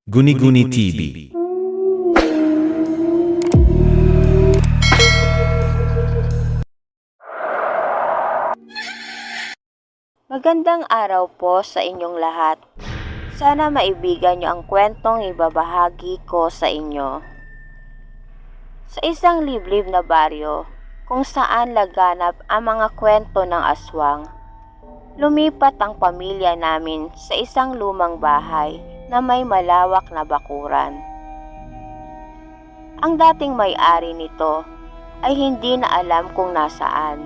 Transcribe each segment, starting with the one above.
Guni-Guni TV. Magandang araw po sa inyong lahat. Sana maibigan niyo ang kwentong ibabahagi ko sa inyo. Sa isang liblib na baryo, kung saan laganap ang mga kwento ng aswang, lumipat ang pamilya namin sa isang lumang bahay na may malawak na bakuran. Ang dating may-ari nito ay hindi na alam kung nasaan.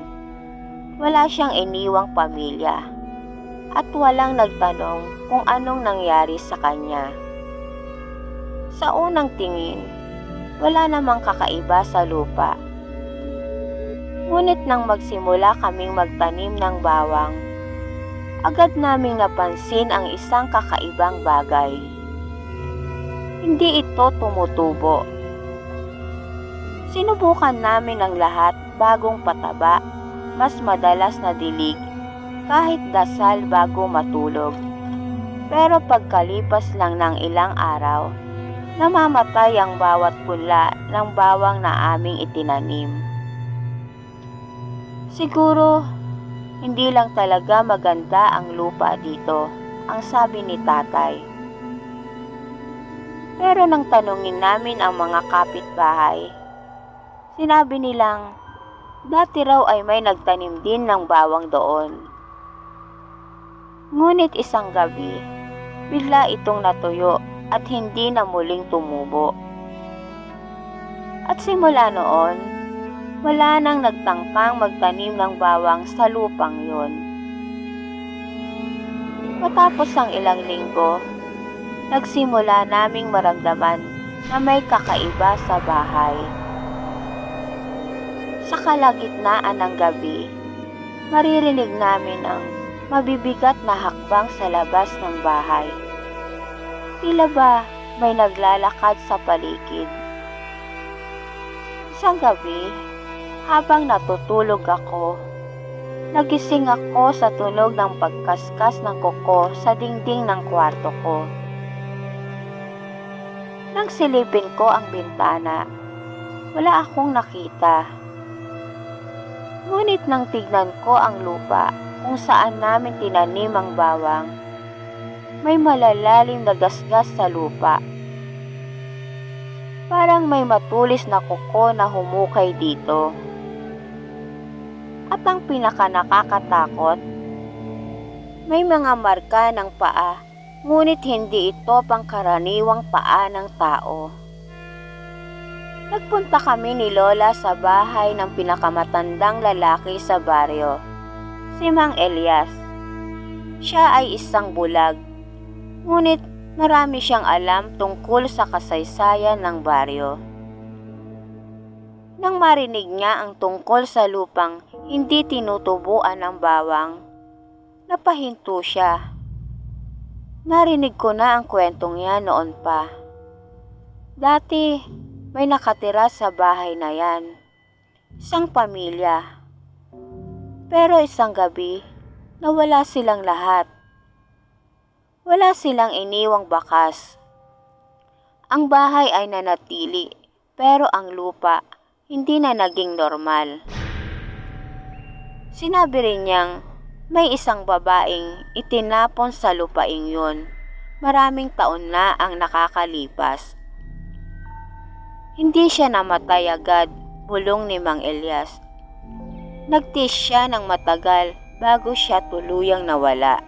Wala siyang iniwang pamilya at walang nagtanong kung anong nangyari sa kanya. Sa unang tingin, wala namang kakaiba sa lupa. Ngunit nang magsimula kaming magtanim ng bawang, agad naming napansin ang isang kakaibang bagay. Hindi ito tumutubo. Sinubukan namin ang lahat, bagong pataba, mas madalas na dilig, kahit dasal bago matulog. Pero pagkalipas lang ng ilang araw, namamatay ang bawat punla ng bawang na aming itinanim. Siguro, hindi lang talaga maganda ang lupa dito, ang sabi ni tatay. Pero nang tanungin namin ang mga kapitbahay, sinabi nilang dati raw ay may nagtanim din ng bawang doon. Ngunit isang gabi, bigla itong natuyo at hindi na muling tumubo. At simula noon, wala nang nagtangkang magtanim ng bawang sa lupang yun. Matapos ang ilang linggo, nagsimula naming maramdaman na may kakaiba sa bahay. Sa kalagitnaan ng gabi, maririnig namin ang mabibigat na hakbang sa labas ng bahay. Tila ba may naglalakad sa paligid? Isang gabi, habang natutulog ako, nagising ako sa tunog ng pagkaskas ng kuko sa dingding ng kwarto ko. Nang silipin ko ang bintana, wala akong nakita. Ngunit nang tignan ko ang lupa kung saan namin tinanim ang bawang, may malalalim na gasgas sa lupa. Parang may matulis na kuko na humukay dito. At ang pinakanakakatakot, may mga marka ng paa, ngunit hindi ito pangkaraniwang paa ng tao. Nagpunta kami ni Lola sa bahay ng pinakamatandang lalaki sa baryo, si Mang Elias. Siya ay isang bulag, ngunit marami siyang alam tungkol sa kasaysayan ng baryo. Nang marinig niya ang tungkol sa lupang hindi tinutubuan ng bawang, napahinto siya. Narinig ko na ang kwentong yan noon pa. Dati, may nakatira sa bahay na yan, isang pamilya. Pero isang gabi, nawala silang lahat. Wala silang iniwang bakas. Ang bahay ay nanatili, pero ang lupa hindi na naging normal. Sinabi rin niyang may isang babaeng itinapon sa lupaing yun. Maraming taon na ang nakakalipas. Hindi siya namatay agad, bulong ni Mang Elias. Nagtiis siya ng matagal bago siya tuluyang nawala.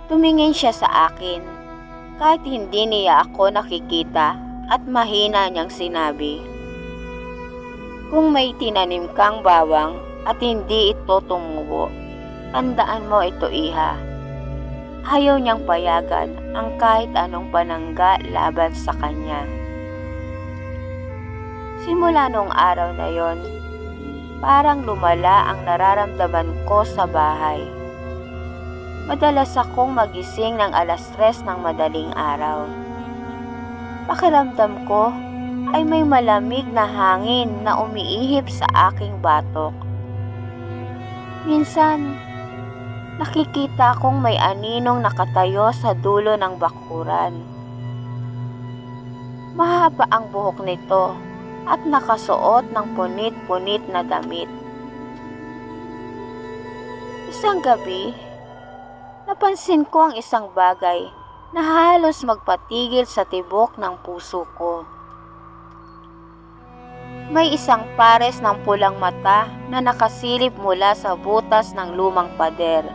Tumingin siya sa akin, kahit hindi niya ako nakikita, at mahina niyang sinabi, "Kung may tinanim kang bawang at hindi ito tumubo, tandaan mo ito, iha." Ayaw niyang payagan ang kahit anong panangga laban sa kanya. Simula noong araw na yon, parang lumala ang nararamdaman ko sa bahay. Madalas akong magising ng 3:00 ng madaling araw. Pakiramdam ko ay may malamig na hangin na umiihip sa aking batok. Minsan, nakikita kong may aninong nakatayo sa dulo ng bakuran. Mahaba ang buhok nito at nakasuot ng punit-punit na damit. Isang gabi, napansin ko ang isang bagay na halos magpatigil sa tibok ng puso ko. May isang pares ng pulang mata na nakasilip mula sa butas ng lumang pader.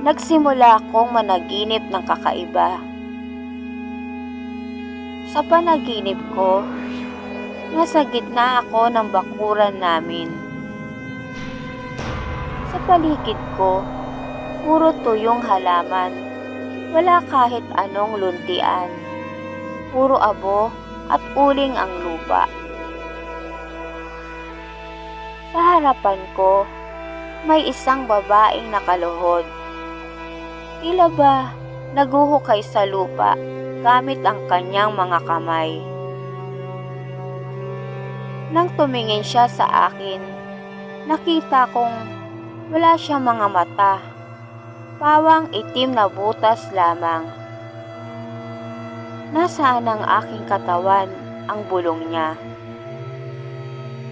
Nagsimula akong managinip ng kakaiba. Sa panaginip ko, nasa gitna ako ng bakuran namin. Sa paligid ko, puro tuyong halaman. Wala kahit anong luntian. Puro abo at uling ang lupa. Sa harapan ko, may isang babaeng nakaluhod. Tila ba naguhukay sa lupa gamit ang kanyang mga kamay. Nang tumingin siya sa akin, nakita kong wala siyang mga mata. Pawang itim na butas lamang. Nasaan ang aking katawan, ang bulong niya?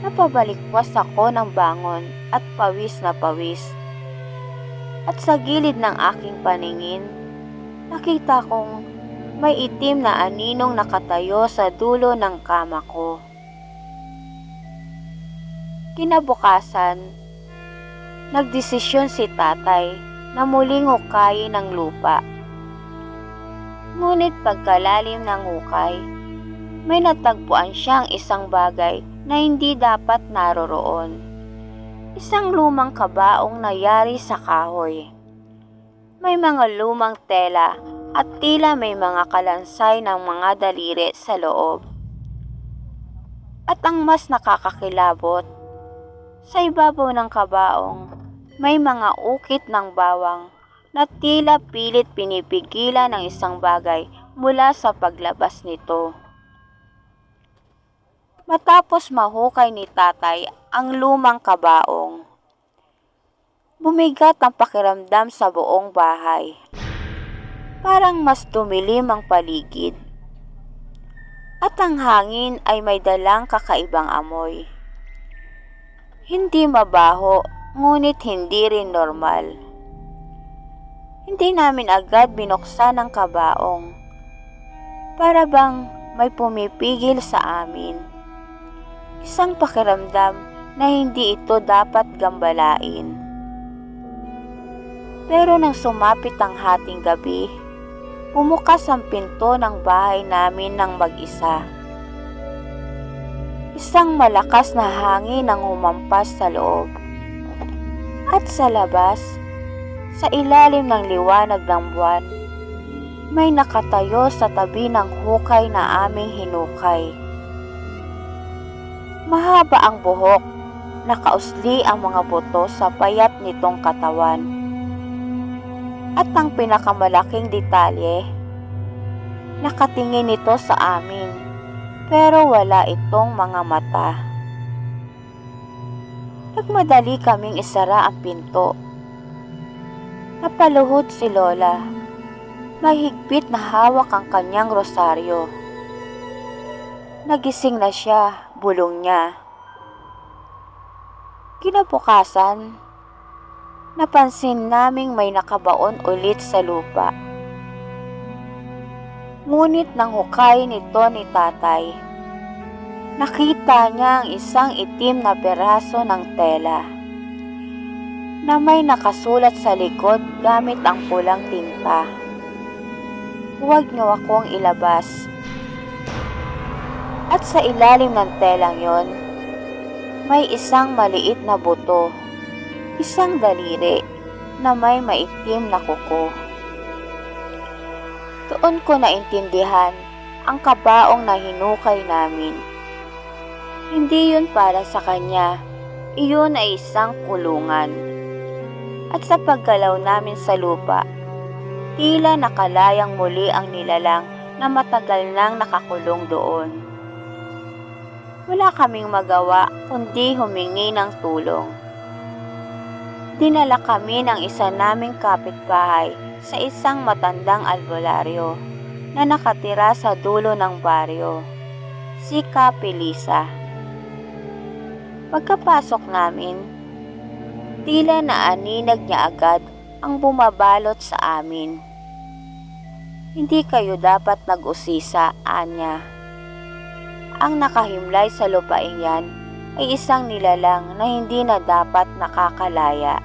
Napabalikwas ako ng bangon at pawis na pawis. At sa gilid ng aking paningin, nakita kong may itim na aninong nakatayo sa dulo ng kama ko. Kinabukasan, nagdesisyon si tatay na muling hukayin ng lupa. Ngunit pagkalalim ng hukay, may natagpuan siyang isang bagay na hindi dapat naroroon. Isang lumang kabaong nayari sa kahoy. May mga lumang tela at tila may mga kalansay ng mga daliri sa loob. At ang mas nakakakilabot, sa ibabaw ng kabaong, may mga ukit ng bawang na tila pilit pinipigilan ng isang bagay mula sa paglabas nito. Matapos mahukay ni tatay ang lumang kabaong, bumigat ang pakiramdam sa buong bahay. Parang mas dumilim ang paligid. At ang hangin ay may dalang kakaibang amoy. Hindi mabaho, ngunit hindi rin normal. Hindi namin agad binuksan ang kabaong. Para bang may pumipigil sa amin. Isang pakiramdam na hindi ito dapat gambalain. Pero nang sumapit ang hating gabi, bumukas ang pinto ng bahay namin ng mag-isa. Isang malakas na hangin ang humampas sa loob. At sa labas, sa ilalim ng liwanag ng buwan, may nakatayo sa tabi ng hukay na aming hinukay. Mahaba ang buhok, nakausli ang mga buto sa payat nitong katawan. At ang pinakamalaking detalye, nakatingin ito sa amin, pero wala itong mga mata. Nagmadali kaming isara ang pinto. Napaluhod si Lola. May higpit na hawak ang kanyang rosaryo. Nagising na siya, bulong niya. Kinabukasan, napansin naming may nakabaon ulit sa lupa. Ngunit nang hukayin ito ni tatay, nakita niya ang isang itim na peraso ng tela na may nakasulat sa likod gamit ang pulang tinta. Huwag niyo akong ilabas. At sa ilalim ng telang yon, may isang maliit na buto, isang daliri na may maitim na kuko. Doon ko naintindihan ang kabaong na hinukay namin. Hindi yun para sa kanya, iyon ay isang kulungan. At sa paggalaw namin sa lupa, tila nakalayang muli ang nilalang na matagal nang nakakulong doon. Wala kaming magawa kundi humingi ng tulong. dinala kami ng isa naming kapitbahay sa isang matandang albularyo na nakatira sa dulo ng baryo, si Kapilisa. Pagkapasok namin, tila naaninag niya agad ang bumabalot sa amin. Hindi kayo dapat nag-usisa, anya. Ang nakahimlay sa lupaing yan ay isang nilalang na hindi na dapat nakakalaya.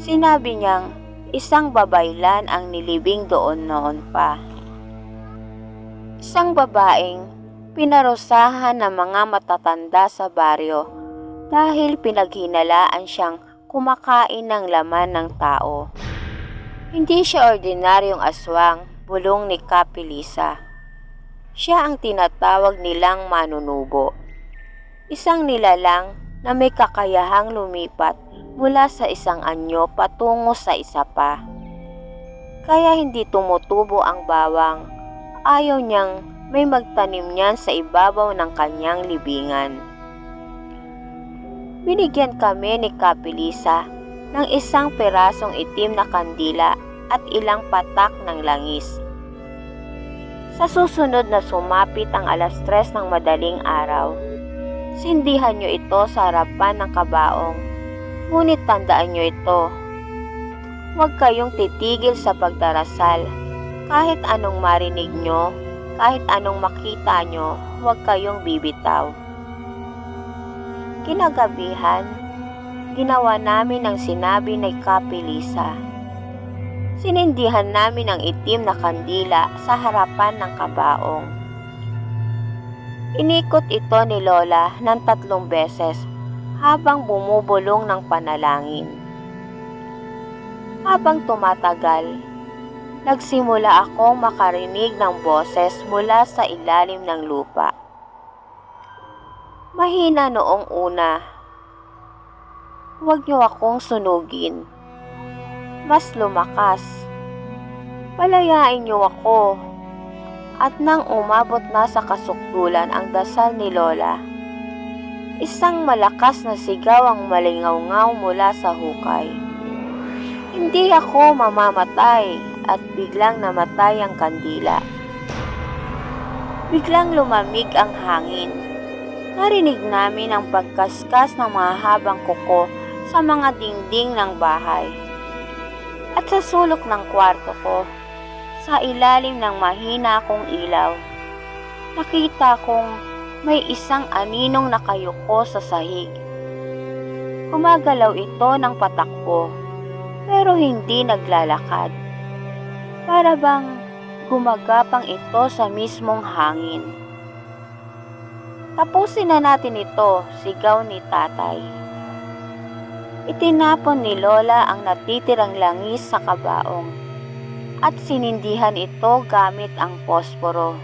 Sinabi niyang isang babaylan ang nilibing doon noon pa. Isang babaeng pinarusahan ng mga matatanda sa baryo dahil pinaghinalaan siyang kumakain ng laman ng tao. Hindi siya ordinaryong aswang, bulong ni Kapilisa. Siya ang tinatawag nilang manunubo. Isang nilalang na may kakayahang lumipat mula sa isang anyo patungo sa isa pa. Kaya hindi tumutubo ang bawang. Ayaw niyang may magtanim niyan sa ibabaw ng kanyang libingan. Binigyan kami ni Kapilisa ng isang perasong itim na kandila at ilang patak ng langis. Sa susunod na sumapit ang 3:00 ng madaling araw, sindihan niyo ito sa harapan ng kabaong. Ngunit tandaan niyo ito, huwag kayong titigil sa pagdarasal. Kahit anong marinig niyo, kahit anong makita niyo, huwag kayong bibitaw. Kinagabihan, ginawa namin ang sinabi ni Kapilisa. Sinindihan namin ang itim na kandila sa harapan ng kabaong. Inikot ito ni Lola ng 3 beses habang bumubulong ng panalangin. Habang tumatagal, nagsimula akong makarinig ng boses mula sa ilalim ng lupa. Mahina noong una. Huwag niyo akong sunugin. Mas lumakas. Palayain niyo ako. At nang umabot na sa kasukdulan ang dasal ni Lola, isang malakas na sigaw ang malingaw-ngaw mula sa hukay. Hindi ako mamamatay, at biglang namatay ang kandila. Biglang lumamig ang hangin. Narinig namin ang pagkaskas ng mahabang kuko sa mga dingding ng bahay. At sa sulok ng kwarto ko, sa ilalim ng mahina kong ilaw, nakita kong may isang aninong nakayuko sa sahig. Gumagalaw ito ng patakbo, pero hindi naglalakad. Para bang gumagapang ito sa mismong hangin. Tapusin na natin ito, sigaw ni tatay. Itinapon ni Lola ang natitirang langis sa kabaong at sinindihan ito gamit ang posporo.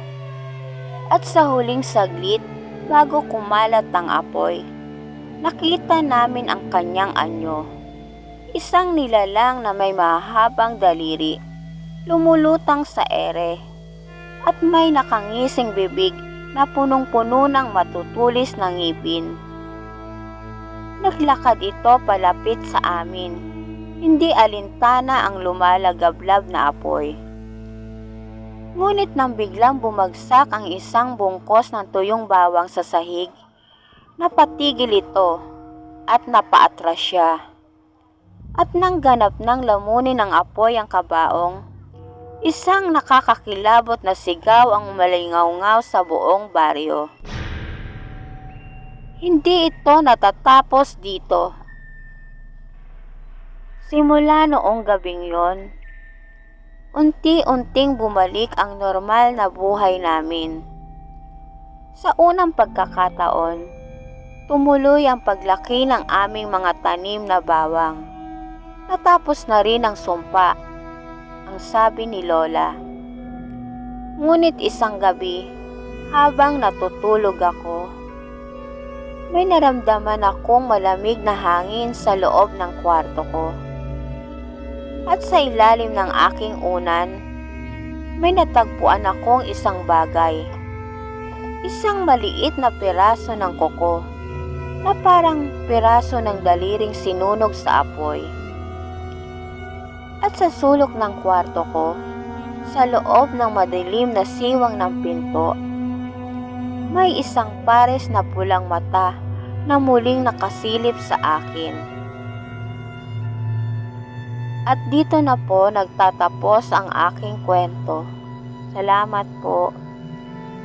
At sa huling saglit, bago kumalat ang apoy, nakita namin ang kanyang anyo. Isang nilalang na may mahabang daliri, lumulutang sa ere, at may nakangising bibig na punong-puno ng matutulis na ngipin. Naglakad ito palapit sa amin, hindi alintana ang lumalagablab na apoy. Ngunit nang biglang bumagsak ang isang bungkos ng tuyong bawang sa sahig, napatigil ito at napaatras siya. At nang ganap ng lamunin ng apoy ang kabaong, isang nakakakilabot na sigaw ang malingaw-ngaw sa buong baryo. Hindi ito natatapos dito. Simula noong gabing yon, unti-unting bumalik ang normal na buhay namin. Sa unang pagkakataon, tumuloy ang paglaki ng aming mga tanim na bawang. Natapos na rin ang sumpa, ang sabi ni Lola. Ngunit isang gabi, habang natutulog ako, may naramdaman akong malamig na hangin sa loob ng kwarto ko. At sa ilalim ng aking unan, may natagpuan akong isang bagay. Isang maliit na piraso ng kuko na parang piraso ng daliring sinunog sa apoy. At sa sulok ng kwarto ko, sa loob ng madilim na siwang ng pinto, may isang pares na pulang mata na muling nakasilip sa akin. At dito na po nagtatapos ang aking kwento. Salamat po.